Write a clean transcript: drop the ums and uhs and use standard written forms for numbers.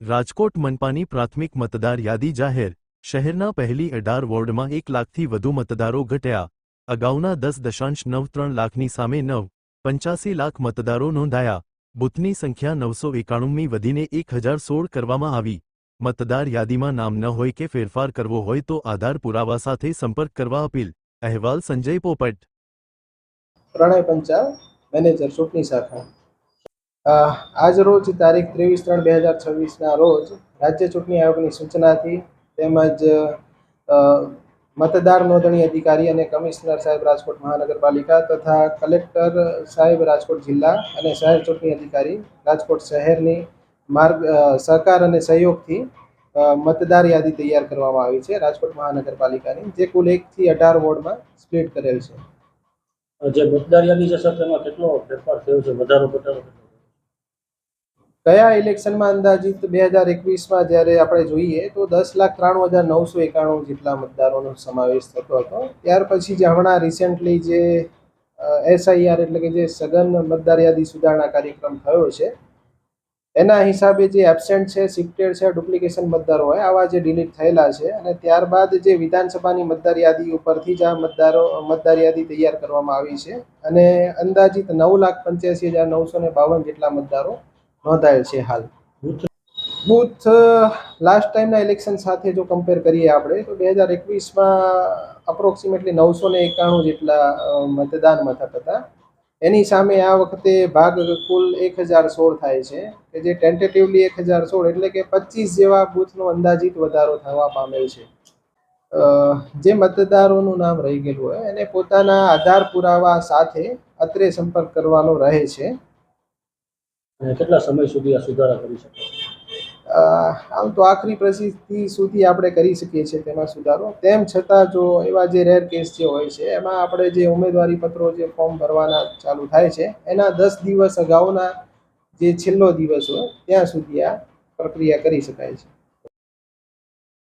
રાજકોટ મનપાની પ્રાથમિક મતદાર યાદી જાહેર. શહેરના પહેલી 18 વોર્ડમાં 1 લાખથી વધુ મતદારો ઘટ્યા. અગાઉના 10.93 લાખની સામે 9.85 લાખ મતદારો નોંધાયા. બૂથની સંખ્યા 991મી વધીને 1016 કરવામાં આવી. મતદાર યાદીમાં નામ ન હોય કે ફેરફાર કરવો હોય તો આધાર પુરાવા સાથે સંપર્ક કરવા અપીલ. અહેવાલ સંજય પોપટ. પ્રણય પંચાલ, મેનેજર ચૂંટણી શાખા. આજ રોજ તારીખ 23/3/2026ના રોજ રાજ્ય ચૂંટણી આયોગની સૂચનાથી તેમજ મતદાર નોંધણી અધિકારી અને કમિશનર સાહેબ રાજકોટ મહાનગરપાલિકા તથા કલેક્ટર સાહેબ રાજકોટ જિલ્લા અને શહેર ચૂંટણી અધિકારી રાજકોટ શહેરની સહકાર અને સહયોગથી મતદાર યાદી તૈયાર કરવામાં આવી છે રાજકોટ મહાનગરપાલિકાની, જે કુલ 1 થી 18 વોર્ડમાં સ્પ્લિટ કરેલ છે. જે મતદાર યાદી છે સર, તેમાં કેટલો ફેરફાર થયો છે, વધારો ઘટાડો? ગયા ઇલેક્શનમાં અંદાજિત 2021માં જ્યારે આપણે જોઈએ તો 10,93,991 જેટલા મતદારોનો સમાવેશ થતો હતો. ત્યાર પછી જે હમણાં રિસેન્ટલી જે SIR એટલે કે જે સઘન મતદાર યાદી સુધારણા કાર્યક્રમ થયો છે, એના હિસાબે જે એબસેન્ટ છે, શિફ્ટેડ છે, ડુપ્લિકેશન મતદારો હોય આવા જે ડિલીટ થયેલા છે અને ત્યારબાદ જે વિધાનસભાની મતદાર યાદી ઉપરથી જ આ મતદાર યાદી તૈયાર કરવામાં આવી છે અને અંદાજિત 9,85,952 જેટલા મતદારો નોંધાયેલ છે. હાલ બૂથ લાસ્ટ ટાઈમના ઇલેક્શન સાથે જો કમ્પેર કરીએ આપણે તો 2021માં અપ્રોક્સિમેટલી 991 જેટલા મતદાન મથક હતા. એની સામે આ વખતે ભાગ કુલ 1016 થાય છે કે જે ટેન્ટેટિવલી 1016 એટલે કે 25 જેવા બૂથનો અંદાજિત વધારો થવા પામેલ છે. જે મતદારોનું નામ રહી ગયેલું હોય એને પોતાના આધાર પુરાવા સાથે અત્રે સંપર્ક કરવાનો રહે છે. કેટલા સમય સુધી આ સુધારા કરી શકાય? આમ તો આખરી પરિસ્થિતિ સુધી આપણે કરી શકીએ છીએ તેમાં સુધારો. તેમ છતાં જો એવા જે રેર કેસ જે હોય છે એમાં આપણે જે ઉમેદવારી પત્રો જે ફોર્મ ભરવાના ચાલુ થાય છે એના 10 દિવસ અગાઉના જે છેલ્લો દિવસ હોય ત્યાં સુધી આ પ્રક્રિયા કરી શકાય છે.